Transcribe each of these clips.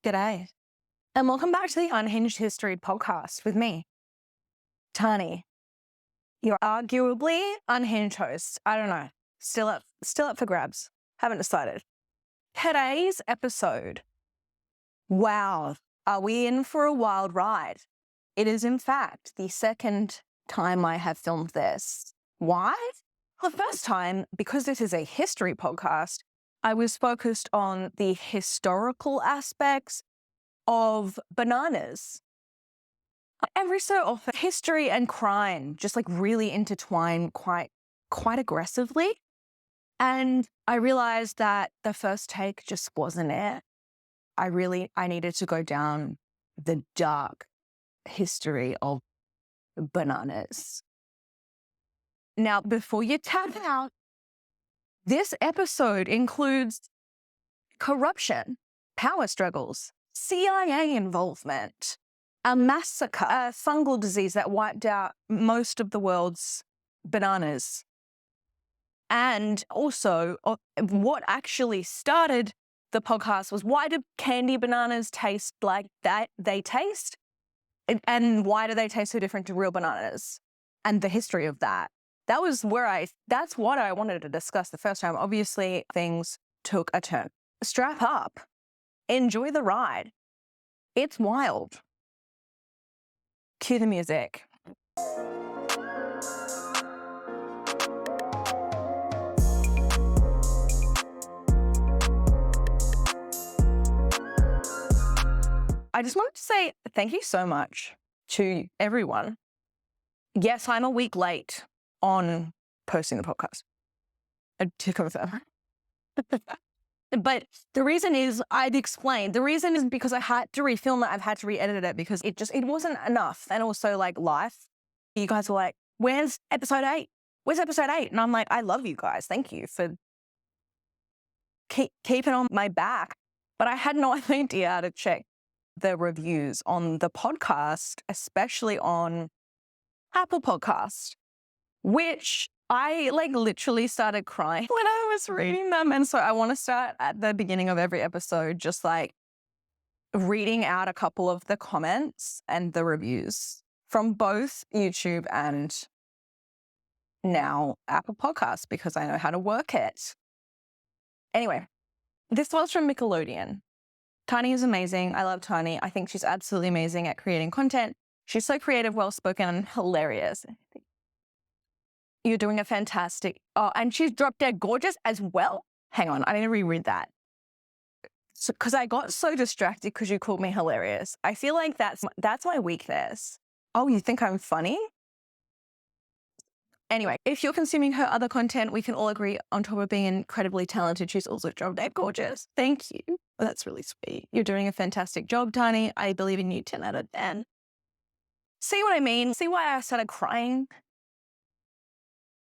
G'day, and welcome back to the Unhinged History Podcast with me, Tani, your arguably unhinged host. I don't know. Still up for grabs. Haven't decided. Today's episode. Wow, are we in for a wild ride? It is, in fact, the second time I have filmed this. Why? Well, the first time, because this is a history podcast, I was focused on the historical aspects of bananas. Every so often, history and crime just really intertwine quite aggressively. And I realized that the first take just wasn't it. I needed to go down the dark history of bananas. Now, before you tap out, this episode includes corruption, power struggles, CIA involvement, a massacre, a fungal disease that wiped out most of the world's bananas, and also what actually started the podcast was why do candy bananas taste like that they taste, and why do they taste so different to real bananas, and the history of that. That's what I wanted to discuss the first time. Obviously, things took a turn. Strap up. Enjoy the ride. It's wild. Cue the music. I just wanted to say thank you so much to everyone. Yes, I'm a week late on posting the podcast, to confirm. But the reason is, I'd explained, the reason is because I had to refilm it, I've had to re-edit it because it wasn't enough. And also life, you guys were like, where's episode 8? Where's episode 8? And I'm like, I love you guys. Thank you for keeping on my back. But I had no idea how to check the reviews on the podcast, especially on Apple Podcast, which I literally started crying when I was reading them. And so I want to start at the beginning of every episode, just reading out a couple of the comments and the reviews from both YouTube and now Apple Podcasts, because I know how to work it. Anyway, this was from Nickelodeon. Tani is amazing. I love Tani. I think she's absolutely amazing at creating content. She's so creative, well-spoken, and hilarious. You're doing a fantastic... Oh, and she's drop dead gorgeous as well. Hang on, I need to reread that. Because I got so distracted because you called me hilarious. I feel like that's my weakness. Oh, you think I'm funny? Anyway, if you're consuming her other content, we can all agree on top of being incredibly talented, she's also drop dead gorgeous. Thank you. Well, that's really sweet. You're doing a fantastic job, Tani. I believe in you 10 out of 10. See what I mean? See why I started crying?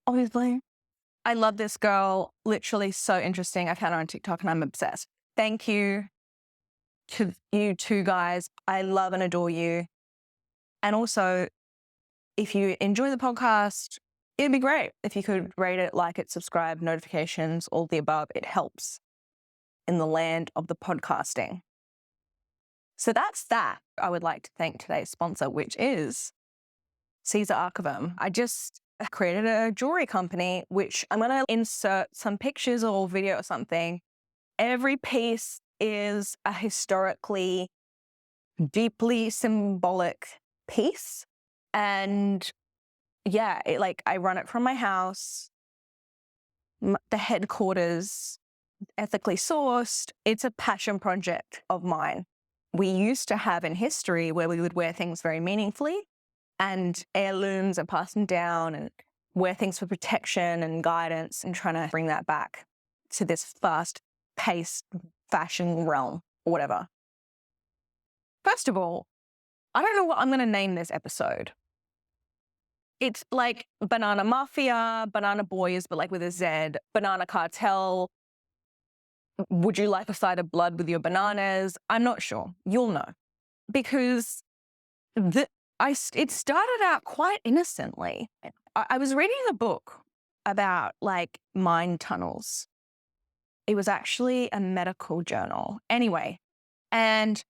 Obviously. I love this girl. Literally so interesting. I found her on TikTok and I'm obsessed. Thank you to you two guys. I love and adore you. And also, if you enjoy the podcast, it'd be great if you could rate it, like it, subscribe, notifications, all the above. It helps in the land of the podcasting. So that's that. I would like to thank today's sponsor, which is Caesar Archivum. I just created a jewelry company, which I'm going to insert some pictures or video or something. Every piece is a historically, deeply symbolic piece. And yeah, I run it from my house, the headquarters, ethically sourced. It's a passion project of mine. We used to have in history where we would wear things very meaningfully, and heirlooms are passing down, and wear things for protection and guidance, and trying to bring that back to this fast-paced fashion realm or whatever. First of all, I don't know what I'm going to name this episode. It's like Banana Mafia, Banana Boys, but with a Z, Banana Cartel. Would you like a side of blood with your bananas? I'm not sure. You'll know. Because it started out quite innocently. I was reading a book about mine tunnels. It was actually a medical journal. Anyway, And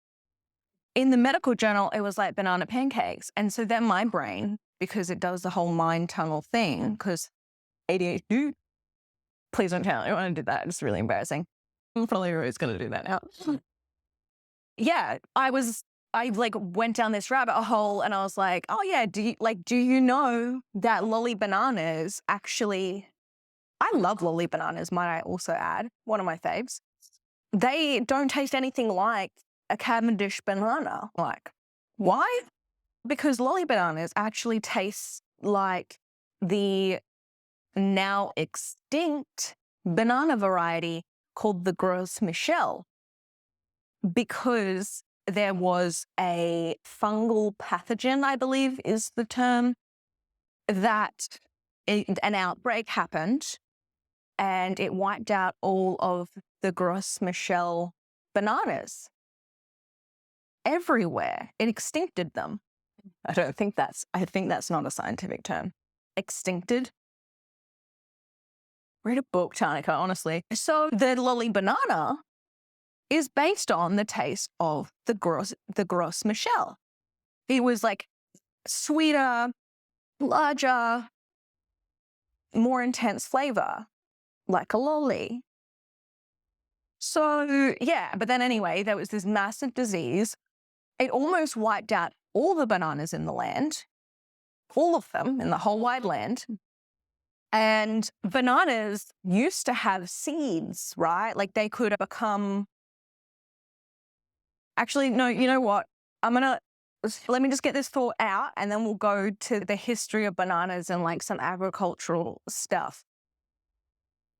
in the medical journal, it was like banana pancakes. And so then my brain, because it does the whole mind tunnel thing, because ADHD, please don't tell anyone I did that. It's really embarrassing. I'm probably always going to do that now. Yeah, I like went down this rabbit hole and I was like, oh yeah, do you know that lolly bananas actually, I love lolly bananas, might I also add, one of my faves. They don't taste anything like a Cavendish banana. Like, why? Because lolly bananas actually taste like the now extinct banana variety called the Gros Michel, because there was a fungal pathogen, I believe is the term, that an outbreak happened and it wiped out all of the Gros Michel bananas everywhere. It extincted them. I think that's not a scientific term. Extincted. Read a book, Tanika, honestly. So the lolly banana is based on the taste of the Gros Michel. It was like sweeter, larger, more intense flavor, like a lolly. So yeah, but then anyway, there was this massive disease. It almost wiped out all the bananas in the land, all of them in the whole wide land. And bananas used to have seeds, right? Like they could become... Actually, no, you know what? Let me just get this thought out and then we'll go to the history of bananas and like some agricultural stuff.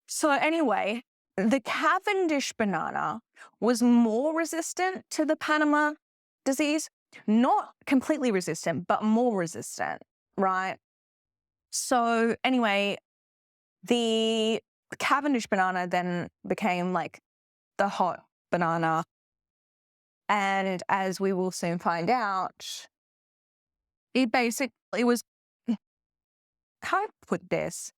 So anyway, the Cavendish banana was more resistant to the Panama disease. Not completely resistant, but more resistant, right? So anyway, the Cavendish banana then became like the hot banana. And as we will soon find out, it was, how do I put this?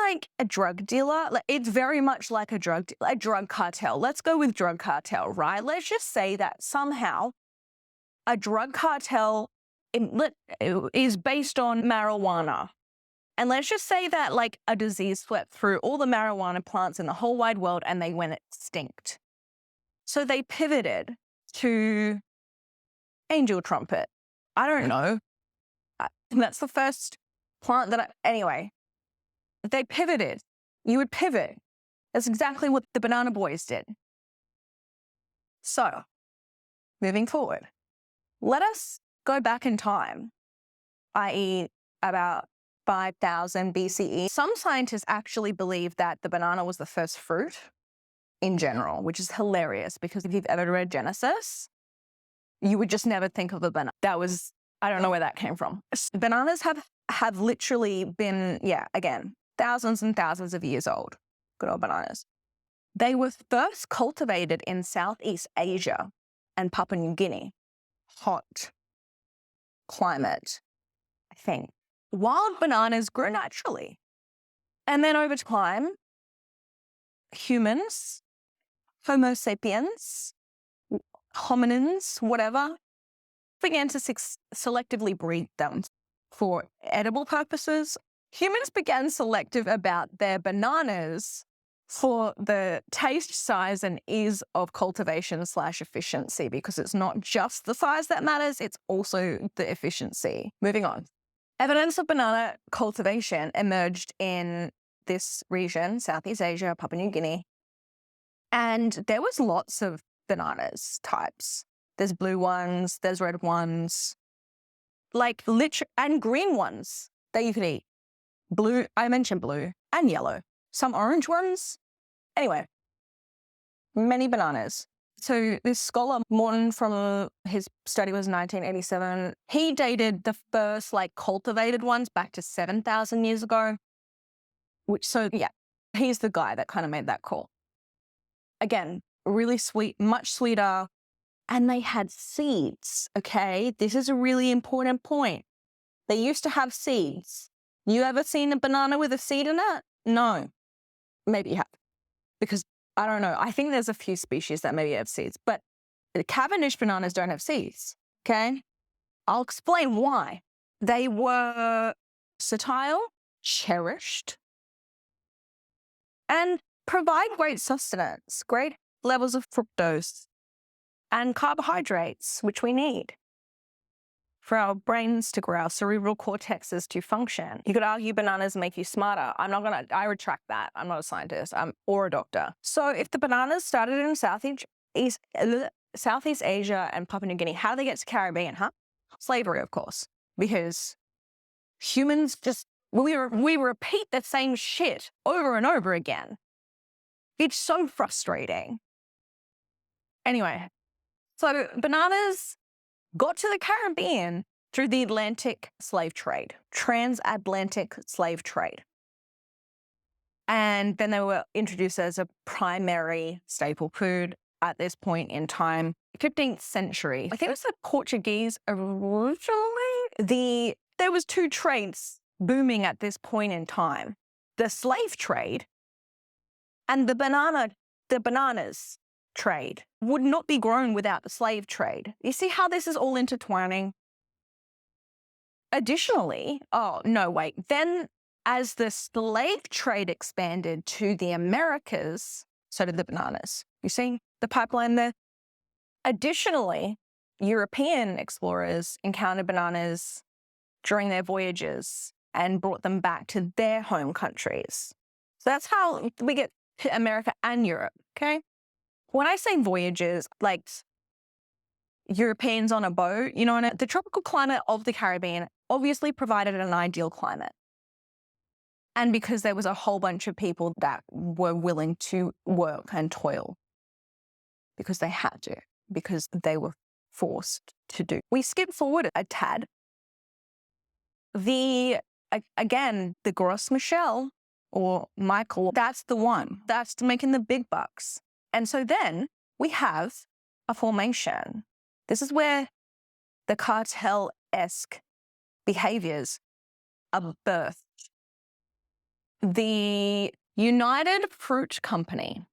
Like a drug dealer. Like it's very much like a drug cartel. Let's go with drug cartel, right? Let's just say that somehow a drug cartel is based on marijuana. And let's just say that like a disease swept through all the marijuana plants in the whole wide world and they went extinct. So they pivoted to angel trumpet. I don't know. That's the first plant anyway, they pivoted. You would pivot. That's exactly what the banana boys did. So, moving forward, let us go back in time, i.e. about 5,000 BCE. Some scientists actually believe that the banana was the first fruit in general, which is hilarious because if you've ever read Genesis, you would just never think of a banana. I don't know where that came from. Bananas have literally been, again, thousands and thousands of years old. Good old bananas. They were first cultivated in Southeast Asia and Papua New Guinea. Hot climate, I think. Wild bananas grew naturally. And then over time, humans, Homo sapiens, hominins, whatever, began to selectively breed them for edible purposes. Humans began selective about their bananas for the taste, size, and ease of cultivation / efficiency, because it's not just the size that matters, it's also the efficiency. Moving on. Evidence of banana cultivation emerged in this region, Southeast Asia, Papua New Guinea, and there was lots of bananas types. There's blue ones, there's red ones, and green ones that you could eat. Blue, I mentioned blue, and yellow. Some orange ones. Anyway, many bananas. So this scholar, Morton, from his study was 1987. He dated the first cultivated ones back to 7,000 years ago. He's the guy that kind of made that call. Again, really sweet, much sweeter. And they had seeds, okay? This is a really important point. They used to have seeds. You ever seen a banana with a seed in it? No. Maybe you have. Because, I don't know, I think there's a few species that maybe have seeds. But Cavendish bananas don't have seeds, okay? I'll explain why. They were fertile, cherished, and provide great sustenance, great levels of fructose and carbohydrates, which we need for our brains to grow, our cerebral cortexes to function. You could argue bananas make you smarter. I retract that. I'm not a scientist or a doctor. So if the bananas started in Southeast Asia and Papua New Guinea, how do they get to Caribbean, huh? Slavery, of course, because humans we repeat the same shit over and over again. It's so frustrating. Anyway, so bananas got to the Caribbean through the Atlantic slave trade, transatlantic slave trade. And then they were introduced as a primary staple food at this point in time. 15th century, I think it was the Portuguese originally. There was two trades booming at this point in time. The slave trade and the bananas trade would not be grown without the slave trade. You see how this is all intertwining? Additionally, then as the slave trade expanded to the Americas, so did the bananas. You see the pipeline there? Additionally, European explorers encountered bananas during their voyages and brought them back to their home countries. So that's how we get to America and Europe, okay? When I say voyages, like Europeans on a boat, the tropical climate of the Caribbean obviously provided an ideal climate. And because there was a whole bunch of people that were willing to work and toil because they had to, because they were forced to do. We skip forward a tad. The Gros Michel or Michael, that's the one. That's making the big bucks. And so then we have a formation. This is where the cartel-esque behaviors are birthed. The United Fruit Company.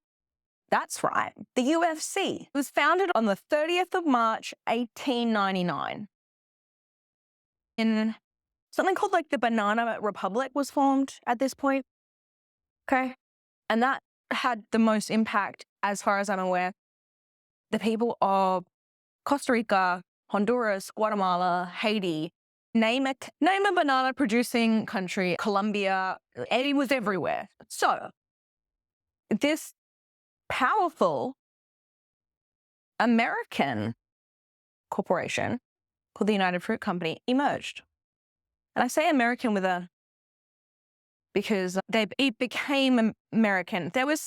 That's right. The UFC was founded on the 30th of March, 1899. In something called the Banana Republic was formed at this point. Okay. And that had the most impact, as far as I'm aware. The people of Costa Rica, Honduras, Guatemala, Haiti, name a banana producing country, Colombia, it was everywhere. So this powerful American corporation called the United Fruit Company emerged. And I say American because it became American. There was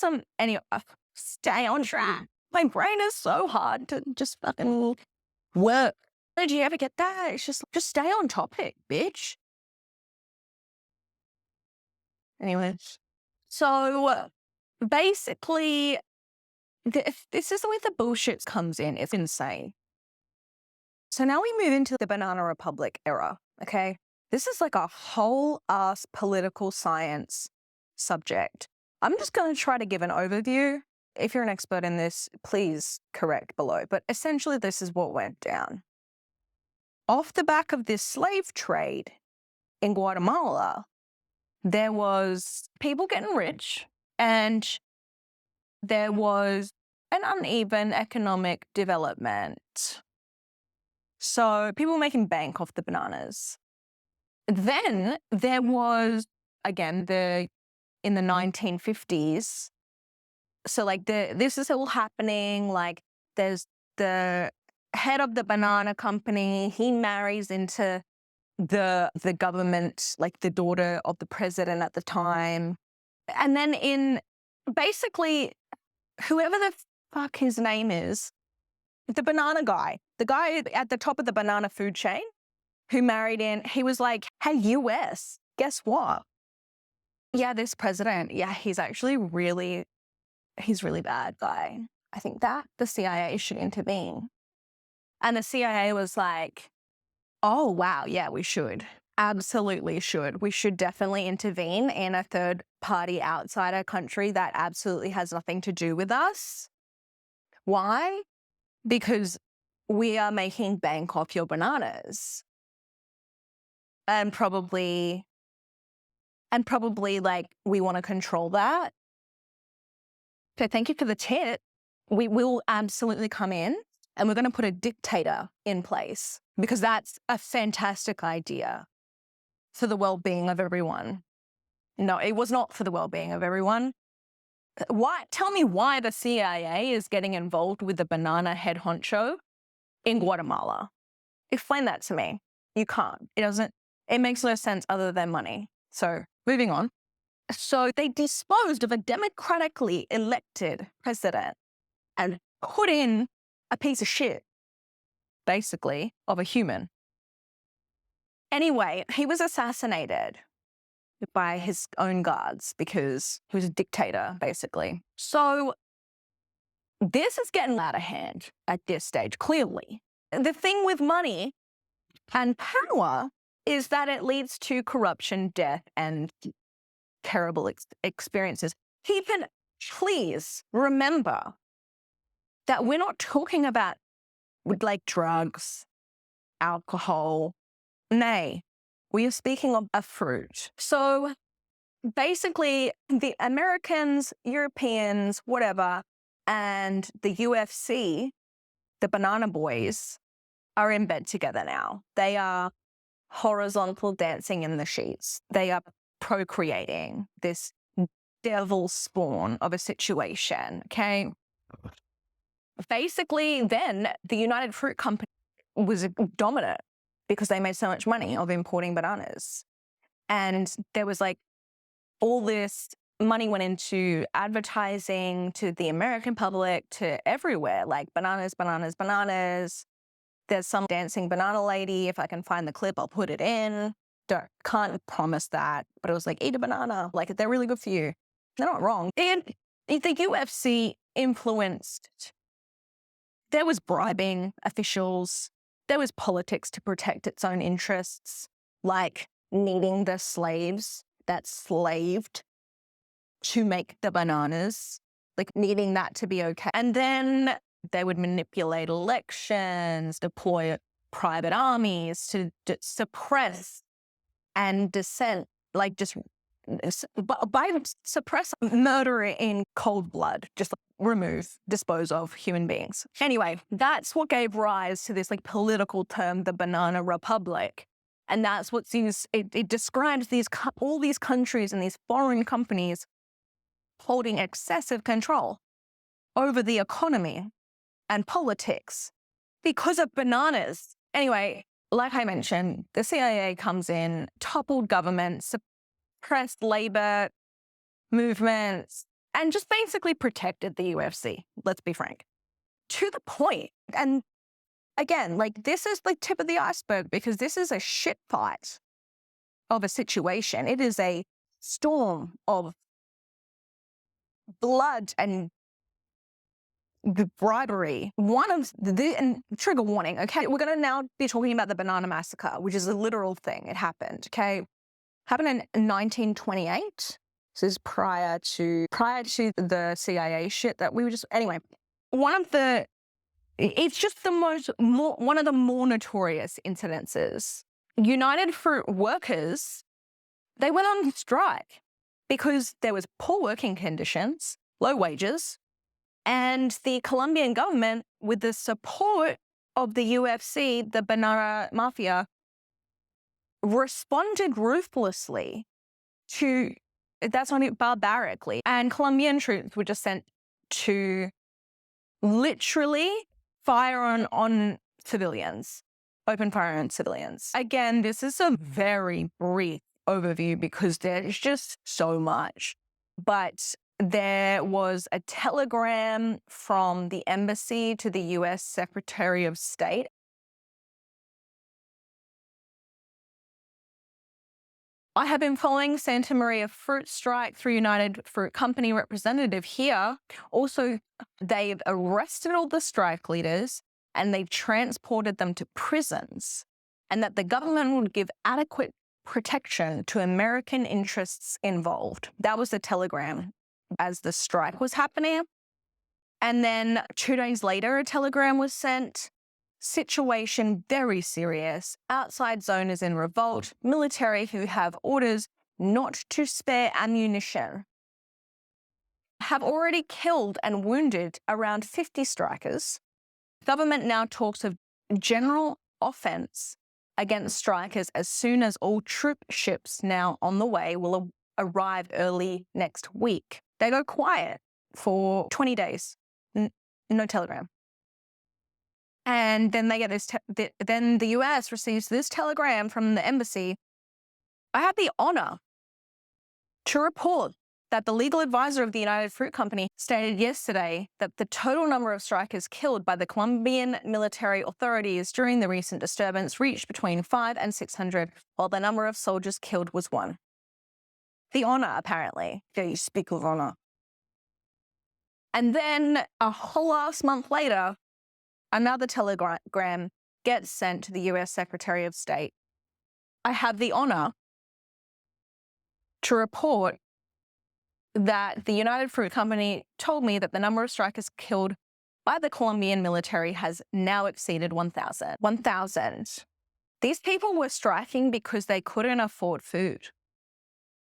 stay on track. My brain is so hard to just fucking work. Did you ever get that? It's just stay on topic, bitch. Anyways, so basically, this is where the bullshit comes in. It's insane. So now we move into the Banana Republic era, okay? This is a whole ass political science subject. I'm just going to try to give an overview. If you're an expert in this, please correct below. But essentially, this is what went down. Off the back of this slave trade in Guatemala, there was people getting rich and there was an uneven economic development. So people were making bank off the bananas. Then there was, again, in the 1950s. So this is all happening. There's the head of the banana company. He marries into the government, the daughter of the president at the time. And then basically, whoever the fuck his name is, the banana guy, the guy at the top of the banana food chain who married in, he was like, hey, US, guess what? Yeah, this president, he's actually he's really bad guy. I think that the CIA should intervene. And the CIA was like, oh, wow, yeah, we should. Absolutely should. We should definitely intervene in a third party outside our country that absolutely has nothing to do with us. Why? because we are making bank off your bananas. And probably like we want to control that. So thank you for the tip. We will absolutely come in and we're going to put a dictator in place because that's a fantastic idea for the well-being of everyone. No, it was not for the well-being of everyone. Why? Tell me why the CIA is getting involved with the banana head honcho in Guatemala. Explain that to me. You can't. It makes no sense other than money. So moving on. So they disposed of a democratically elected president and put in a piece of shit, basically, of a human. Anyway, he was assassinated by his own guards because he was a dictator, basically. So this is getting out of hand at this stage, clearly. The thing with money and power is that it leads to corruption, death, and terrible experiences. Even, please remember that we're not talking about like drugs, alcohol. Nay, we are speaking of a fruit. So basically, the Americans, Europeans, whatever, and the UFC, the Banana Boys, are in bed together now. They are horizontal dancing in the sheets. They are procreating this devil spawn of a situation, okay? Basically, then the United Fruit Company was dominant because they made so much money of importing bananas. And there was like all this money went into advertising to the American public, to everywhere, like bananas, bananas, bananas. There's some dancing banana lady. If I can find the clip, I'll put it in. Can't promise that. But it was like, eat a banana. Like, they're really good for you. They're not wrong. And the UFC influenced. There was bribing officials. There was politics to protect its own interests, like needing the slaves that slaved to make the bananas, like needing that to be okay. And then they would manipulate elections, deploy private armies to suppress and dissent, like just by suppress murder in cold blood, just remove, dispose of human beings. Anyway, that's what gave rise to this like political term, the Banana Republic. And that's what's used, it describes all these countries and these foreign companies holding excessive control over the economy and politics because of bananas. Anyway, like I mentioned, the CIA comes in, toppled governments, suppressed labor movements, and just basically protected the UFC, let's be frank, to the point. And again, like this is the tip of the iceberg because this is a shit fight of a situation. It is a storm of blood and the bribery. And trigger warning, okay? We're going to now be talking about the Banana Massacre, which is a literal thing. It happened, okay? Happened in 1928. This is prior to the CIA shit that we were just, anyway. It's just one of the more notorious incidences. United Fruit workers, they went on strike because there was poor working conditions, low wages, and the Colombian government, with the support of the UFC, the Banana Mafia, responded ruthlessly to, that's not it, barbarically. And Colombian troops were just sent to literally fire on civilians, open fire on civilians. Again, this is a very brief overview because there's just so much. But there was a telegram from the embassy to the US Secretary of State. I have been following Santa Maria fruit strike through United Fruit Company representative here. Also, they've arrested all the strike leaders and they've transported them to prisons, and that the government would give adequate protection to American interests involved. That was the telegram as the strike was happening. And then 2 days later, a telegram was sent. Situation very serious. Outside zone is in revolt. Military who have orders not to spare ammunition have already killed and wounded around 50 strikers. Government now talks of general offense against strikers as soon as all troop ships now on the way will arrive early next week. They go quiet for 20 days. No telegram. And then they get this. Then the US receives this telegram from the embassy. I had the honor to report that the legal advisor of the United Fruit Company stated yesterday that the total number of strikers killed by the Colombian military authorities during the recent disturbance reached between 500 and 600, while the number of soldiers killed was 1. The honor, apparently. Yeah, you speak of honor. And then a whole last month later, another telegram gets sent to the US Secretary of State. I have the honor to report that the United Fruit Company told me that the number of strikers killed by the Colombian military has now exceeded 1,000. 1,000. These people were striking because they couldn't afford food.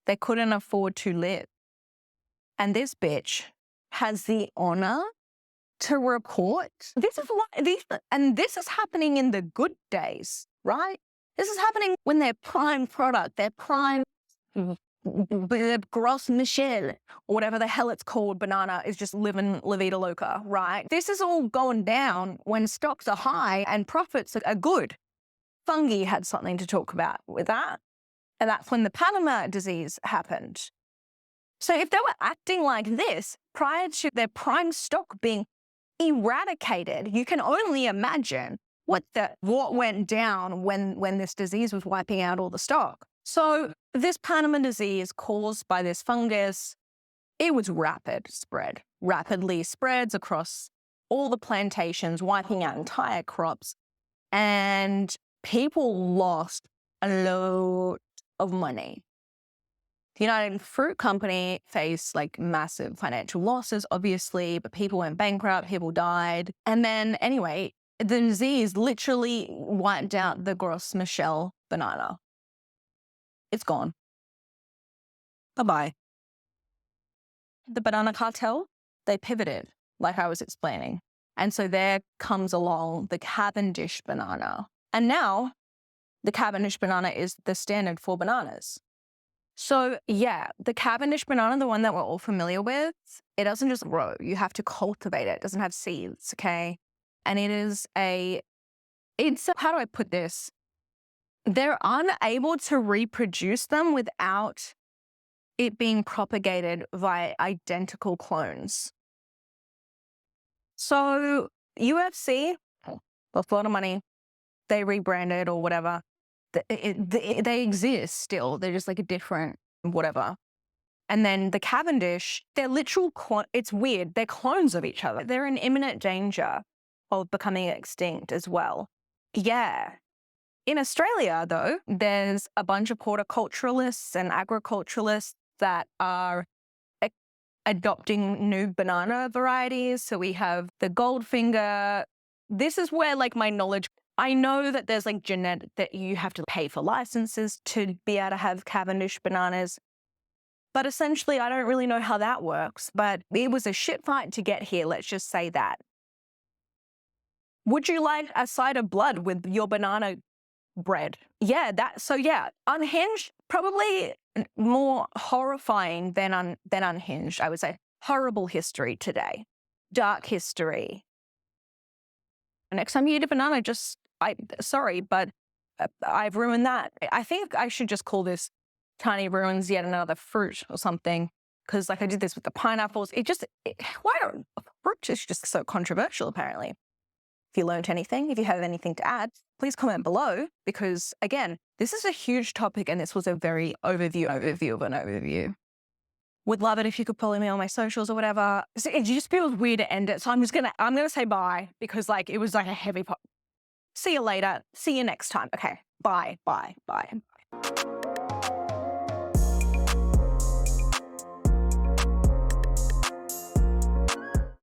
They couldn't afford to live. And this bitch has the honor to report. This is happening in the good days, right? This is happening when their prime product, their prime Gros Michel, or whatever the hell it's called, banana, is just living La Vida Loca, right? This is all going down when stocks are high and profits are good. Fungi had something to talk about with that. And that's when the Panama disease happened. So if they were acting like this prior to their prime stock being eradicated, you can only imagine what went down when this disease was wiping out all the stock. So this Panama disease caused by this fungus, it was rapidly spreads across all the plantations, wiping out entire crops, and people lost a lot of money. The United Fruit Company faced massive financial losses, obviously, but people went bankrupt, people died. And then anyway, the disease literally wiped out the Gros Michel banana. It's gone. Bye-bye. The banana cartel, they pivoted, like I was explaining. And so there comes along the Cavendish banana. And now the Cavendish banana is the standard for bananas. So yeah, the Cavendish banana, the one that we're all familiar with, it doesn't just grow. You have to cultivate it. It doesn't have seeds, okay? And how do I put this? They're unable to reproduce them without it being propagated via identical clones. So UFC, lost a lot of money. They rebranded or whatever. They exist still. They're just a different whatever. And then the Cavendish, they're literal it's weird. They're clones of each other. They're in imminent danger of becoming extinct as well. Yeah. In Australia, though, there's a bunch of horticulturalists and agriculturalists that are adopting new banana varieties. So we have the Goldfinger. This is where my knowledge, I know that there's genetic, that you have to pay for licenses to be able to have Cavendish bananas. But essentially, I don't really know how that works. But it was a shit fight to get here, let's just say that. Would you like a side of blood with your banana bread? Yeah, Unhinged, probably more horrifying than Unhinged, I would say. Horrible history today. Dark history. Next time you eat a banana, sorry, but I've ruined that. I think I should just call this Tiny Ruins Yet Another Fruit or something, because I did this with the pineapples. Fruit is just so controversial, apparently. If you learned anything, if you have anything to add, please comment below, because again, this is a huge topic and this was a very overview of an overview. Would love it if you could follow me on my socials or whatever. It just feels weird to end it. So I'm gonna say bye, because it was a heavy See you later. See you next time. Okay. Bye.